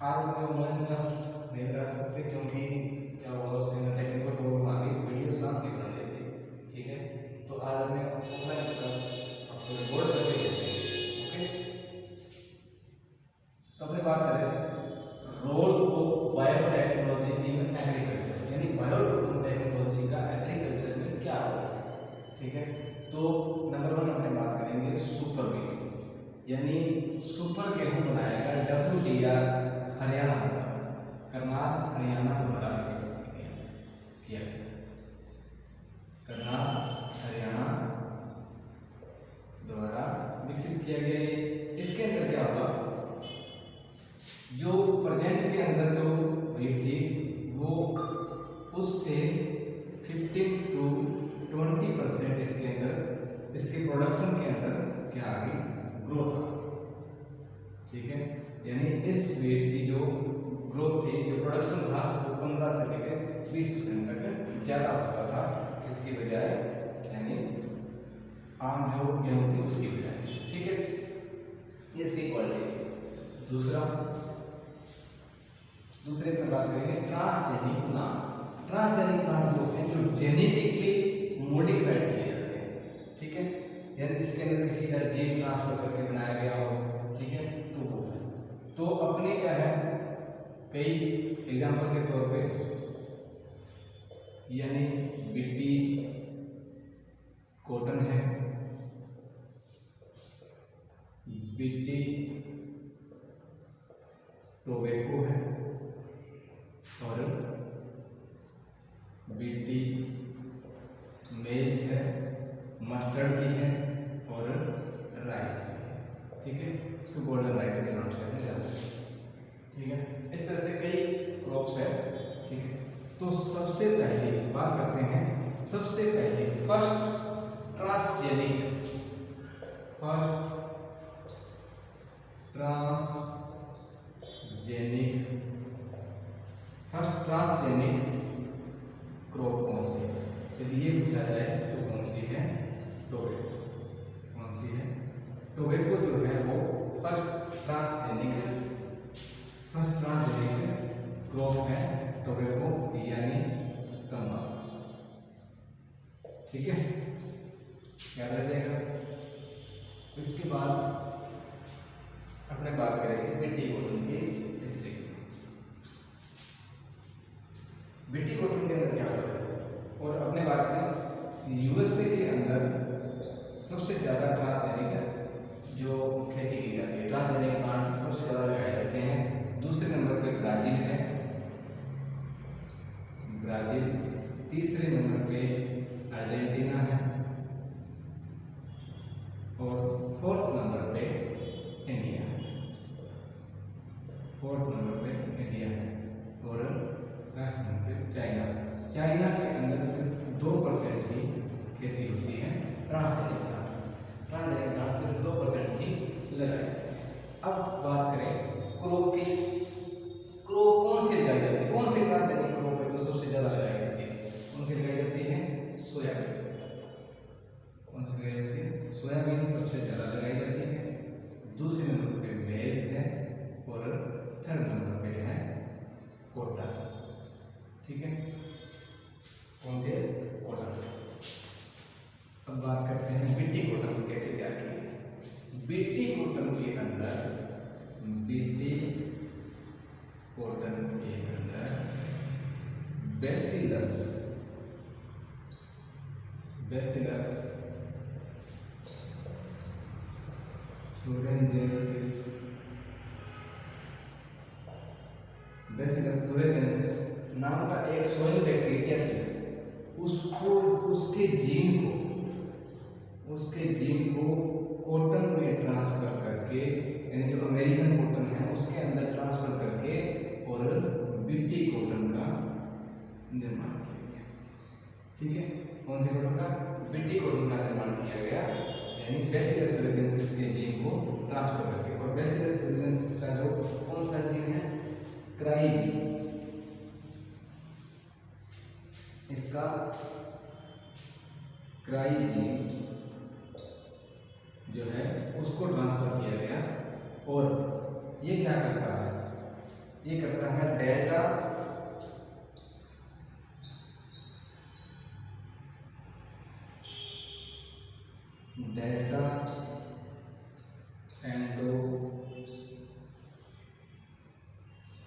आज मैं online class नहीं करा सकते क्योंकि क्या हुआ उसमें टेक्निकल प्रॉब्लम आ गई, वीडियो साफ नहीं बन रही थी। ठीक है, तो आज हमें ऑफलाइन क्लास आपको रिकॉर्ड करके देते हैं। ओके, तो अपने बात कर रहे थे role of biotechnology in agriculture, यानी बायोटेक्नोलॉजी का एग्रीकल्चर में क्या रोल है। ठीक है, तो नंबर 1 अपने बात करेंगे सुपर व्हीट, यानी सुपर गेहूं बनाएगा WDR हरियाणा, करनाल हरियाणा द्वारा किया, करनाल हरियाणा द्वारा विकसित किया गया। इसके अंदर क्या होगा, जो प्रेजेंट के अंदर जो व्हीट थी वो उससे 15 to 20% इसके अंदर, इसके प्रोडक्शन के अंदर क्या आ गई, ग्रोथ आ। ठीक है, यानी इस वेट की जो ग्रोथ थी, जो प्रोडक्शन था वो 15 से लेकर 20% तक ज़्यादा होता था इसकी बजाय, यानी आम जो गेहूँ थी उसकी बजाय। ठीक है, ये इसकी क्वालिटी थी। दूसरे पर बात करेंगे ट्रांसजेनिक प्लांट। ट्रांसजेनिक प्लांट होते हैं जो जेनेटिकली मॉडिफाइड किए जाते हैं। ठीक है, यानी जिसके अंदर किसी का जीन ट्रांसफर करके बनाया गया हो। ठीक है, तो अपने क्या है, कई एग्जांपल के तौर पे यानी बीटी कॉटन है, बीटी टोबैको है, और बीटी मेज है, मस्टर्ड भी है, और राइस भी है। ठीक है, इसको गोल्डन राइस के नाम से हमें जानते हैं। ठीक है, इस तरह से कई क्रॉप्स है। ठीक है, तो सबसे पहले बात करते हैं, सबसे पहले फर्स्ट ट्रांसजेनिक क्रॉप कौन सी है, यदि ये पूछा जाए तो कौन सी है, टोबैको। कौन सी है, टोबैको जो है वो फर्स्ट ट्रांसजेनिक क्रॉप है, टोबैको यानी तंबाकू। ठीक है, याद रख जाएगा। इसके बाद अपने बात करेंगे बीटी कॉटन की हिस्ट्री। बीटी कॉटन के अंदर क्या होता है, और अपने बात करें यूएसए के अंदर सबसे ज्यादा ट्रांसजेनिक जो खेती की जाती है, ट्रांसजेनिक प्लांट सबसे ज्यादा लगाए जाते हैं। दूसरे नंबर पे ब्राजील है, ब्राजील। तीसरे नंबर पे अर्जेंटीना है, और फोर्थ नंबर पे इंडिया है। और लास्ट नंबर पे चाइना के अंदर सिर्फ 2% ही खेती होती है ट्रांसजेनिक प्लांट सिर्फ 2% ही लगाए। अब बात करें क्रॉप की, क्रॉप कौन सी लगाई जाती है, कौन सी ट्रांसजेनिक क्रॉप है जो सबसे ज्यादा लगाई जाती है, कौन सी लगाई जाती है, सोयाबीन। कौन सी लगाई जाती है, सोयाबीन सबसे ज्यादा लगाई जाती है। दूसरे नंबर पे मेज है, और थर्ड नंबर पे है कॉटन। ठीक है, कौन सी है, कॉटन। अब बात करते हैं बीटी कॉटन कैसे तैयार की। बीटी कॉटन के अंदर बेसिलस thuringiensis नाम का एक सोइल बैक्टीरिया थी, उसको उसके जीन को कॉटन में ट्रांसफर करके, यानी जो अमेरिकन कॉटन है उसके अंदर ट्रांसफर करके, और बीटी कॉटन का निर्माण किया गया। ठीक है, कौन सी कॉटन का, बीटी कॉटन का निर्माण किया गया, यानी बेसिलस thuringiensis के जीन को ट्रांसफर करके। और बेसिलस thuringiensis का जो कौन सा जीन है, क्राइजीन, इसका क्राइजीन जो है उसको ट्रांसफर किया गया। और ये क्या करता है, ये करता है डेल्टा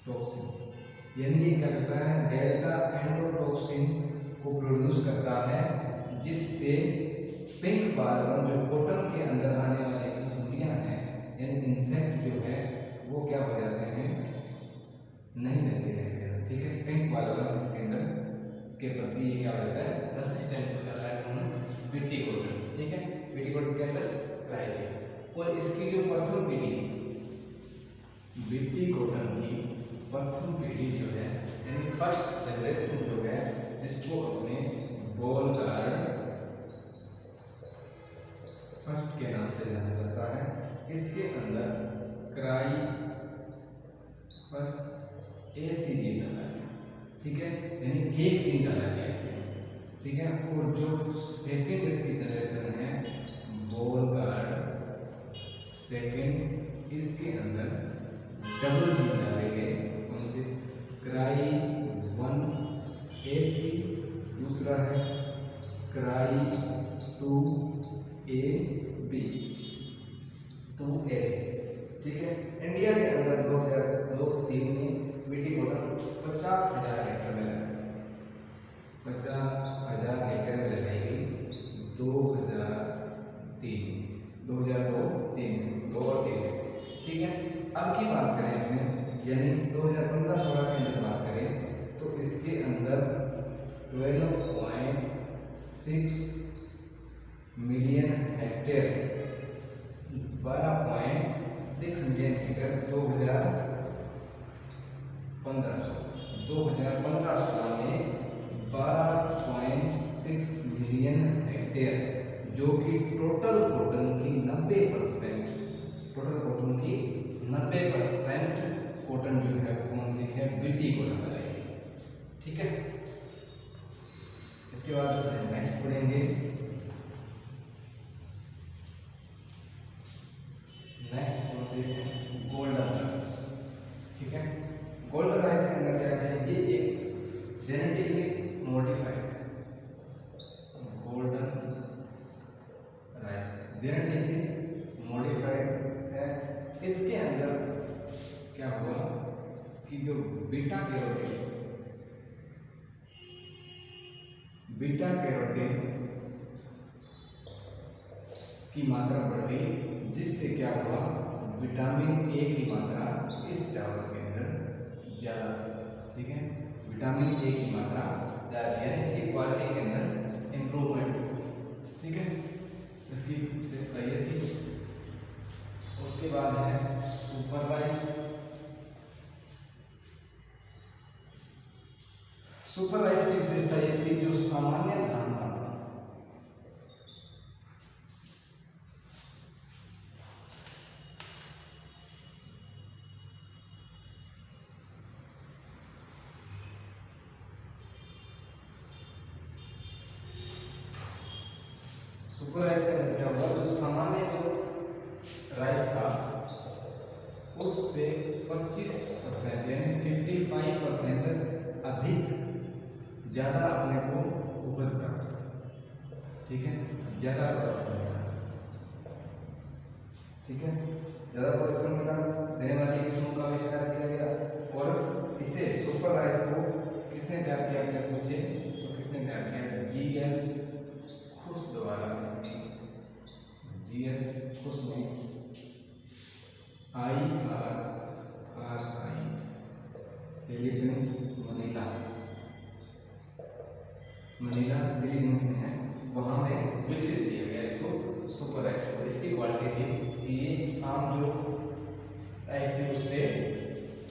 एंडोटॉक्सिन, यानी ये क्या करता है, डेल्टा एंडोटॉक्सिन को प्रोड्यूस करता है, जिससे पिंक बार्बन जो कॉटन के अंदर आने वाले की सूड़ियाँ हैं यानी इंसेक्ट जो है वो क्या हो जाते हैं, नहीं रहते हैं इसके अंदर, ठीक है। पिंक बार्बन इसके अंदर के प्रति ये क्या हो जाता है, रेसिस्टेंट हो जाता है बीटी कॉटन, ठीक है। बीटी कॉटन के अंदर राइज है, और इसकी जो प्रथम पीढ़ी बीटी कॉटन की प्रथम पीढ़ी जो है यानी फर्स्ट जनरेशन जो है, जिसको अपने बॉल गार्ड फर्स्ट के नाम से जाना जाता है, इसके अंदर क्राई फर्स्ट एसी जीन डाला है, ठीक है, यानी एक जीन डाला गया इसमें, ठीक है। और जो सेकेंड इसकी जनरेशन है बॉल गार्ड सेकेंड, इसके अंदर डबल जीन डाले गए, कौन से, क्राई 1 एसी, दूसरा है क्राई 2 ए बी 2A, ठीक है। इंडिया के अंदर 2002-03 में बीटी कॉटन 50,000 हेक्टेयर में लगाई, 50,000 हेक्टेयर में लगाई गई 2002-03, ठीक है। अब की बात करें हमने, यानी 2015-16 के अंदर बात करें तो इसके अंदर 12.6 मिलियन हेक्टेयर 12.6 मिलियन हेक्टेयर 2015-16 में 12.6 मिलियन हेक्टेयर, जो कि टोटल कॉटन की 90%, टोटल कॉटन की 90% कॉटन जो है कौन सी है, बीटी कॉटन बनाएगी, ठीक है। इसके बाद नेक्स्ट पढ़ेंगे, नेक्स्ट कौन सी है, गोल्डन राइस, ठीक है। गोल्डन राइस के अंदर क्या है, ये एक genetically modified golden rice, genetically modified है। इसके अंदर क्या हुआ कि जो बीटा कैरोटीन की मात्रा बढ़ गई, जिससे क्या हुआ, विटामिन ए की मात्रा इस चावल के अंदर ज़्यादा थी, ठीक है। विटामिन ए की मात्रा ज़्यादा थी, यानी इसकी क्वालिटी के अंदर इम्प्रूवमेंट, ठीक है। इसकी विशेषता ये थी। उसके बाद है सुपर राइस। सुपर राइस की विशेषता ये थी, जो सामान्य धान था, सुपर राइस का क्या हुआ, जो सामान्य जो राइस था उससे 25% यानी 55% अधिक ज़्यादा अपने को उपज प्राप्त हुआ, ठीक है, ज़्यादा प्रोडक्शन मिला, ठीक है, ज़्यादा प्रोडक्शन मिला, देने वाली किस्मों का आविष्कार किया गया। और इसे सुपर राइस को किसने तैयार किया, क्या पूछे तो किसने तैयार किया, GS खुश द्वारा, इसकी GS खुश में IRRI फिलीपींस मनीला फिलीपींस में है, वहाँ में विकसित किया गया इसको सुपर राइस को। इसकी क्वालिटी थी कि ये आम जो राइस थी उससे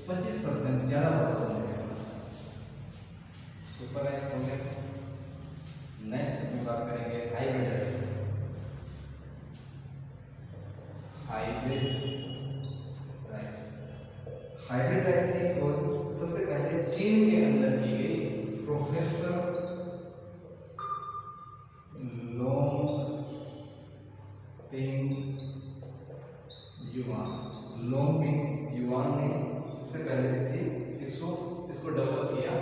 25% ज़्यादा प्रोडक्शन हो गया सुपर राइस हो गया। नेक्स्ट में बात करेंगे हाइब्रिड राइस। हाइब्रिड राइस की खोज सबसे पहले चीन के अंदर की गई प्रोफेसर लोंगपिंग युआन ने सबसे पहले इसकी इसको डेवलप किया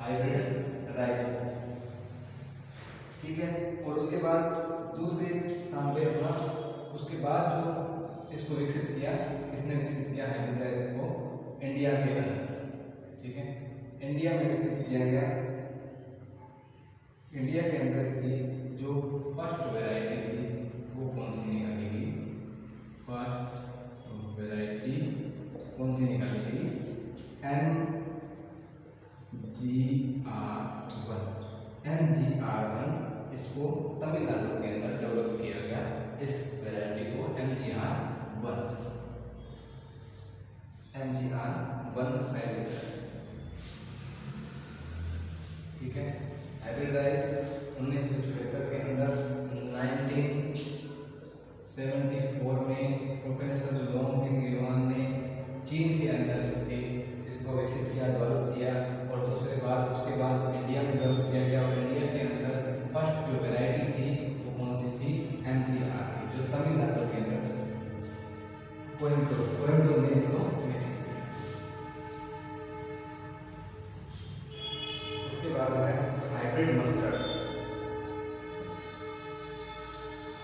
हाइब्रिड राइस को, ठीक है। और उसके बाद दूसरे स्थान पे अपना, उसके बाद जो इसको विकसित किया, किसने विकसित किया हाइब्रिड राइस को, इंडिया के अंदर, ठीक है। इंडिया में विकसित किया गया। इंडिया के अंदर इसकी जो फर्स्ट वैरायटी थी वो कौन सी निकाली गई, फर्स्ट वैरायटी कौन सी निकाली गई, MGR1। इसको तमिलनाडु के अंदर डेवलप किया गया, इस वैरायटी को MGR1 हाइब्रिड राइस, ठीक है। हाइब्रिड राइस 1974 के अंदर, 1974 में प्रोफेसर लोंगबिंग युआन ने चीन के अंदर इसको विकसित किया, डेवलप किया। और दूसरे बार उसके बाद इंडिया में डेवलप किया गया, और इंडिया के अंदर फर्स्ट जो वैरायटी थी वो कौन सी थी, MGR थी, जो तमिलनाडु के अंदर कोयम्बटूर में इसको विकसित किया। उसके बाद है हाइब्रिड मस्टर्ड।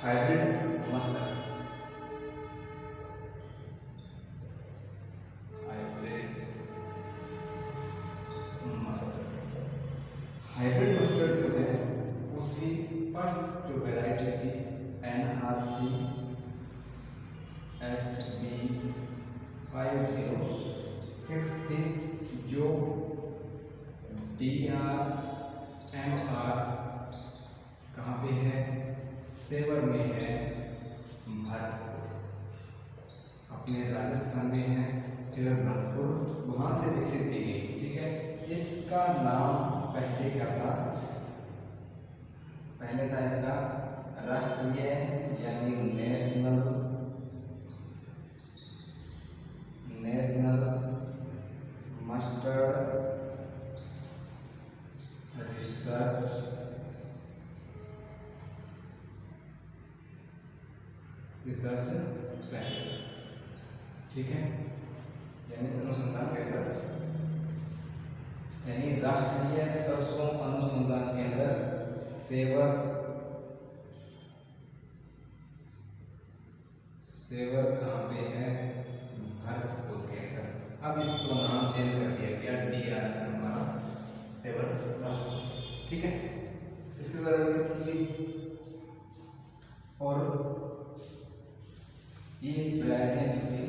हाइब्रिड मस्टर्ड जो है उसकी फर्स्ट जो वैरायटी थी NRC HB506 थी, जो DRMR कहाँ पे है, सेवर में है, भरतपुर, अपने राजस्थान में है सेवर भरतपुर, वहाँ से विकसित की गई, ठीक है। इसका नाम पहले क्या था, पहले था इसका राष्ट्रीय यानी नेशनल मस्टर्ड रिसर्च सेंटर, ठीक है, यानी अनुसंधान केंद्र, यानी राष्ट्रीय सरसों अनुसंधान केंद्र सेवर कहाँ पे है, भरतपुर के अंदर। अब इसको नाम चेंज कर दिया गया DRMR सेवर, ठीक है। इसके द्वारा विकसित की गई, और ये वैरायटी थी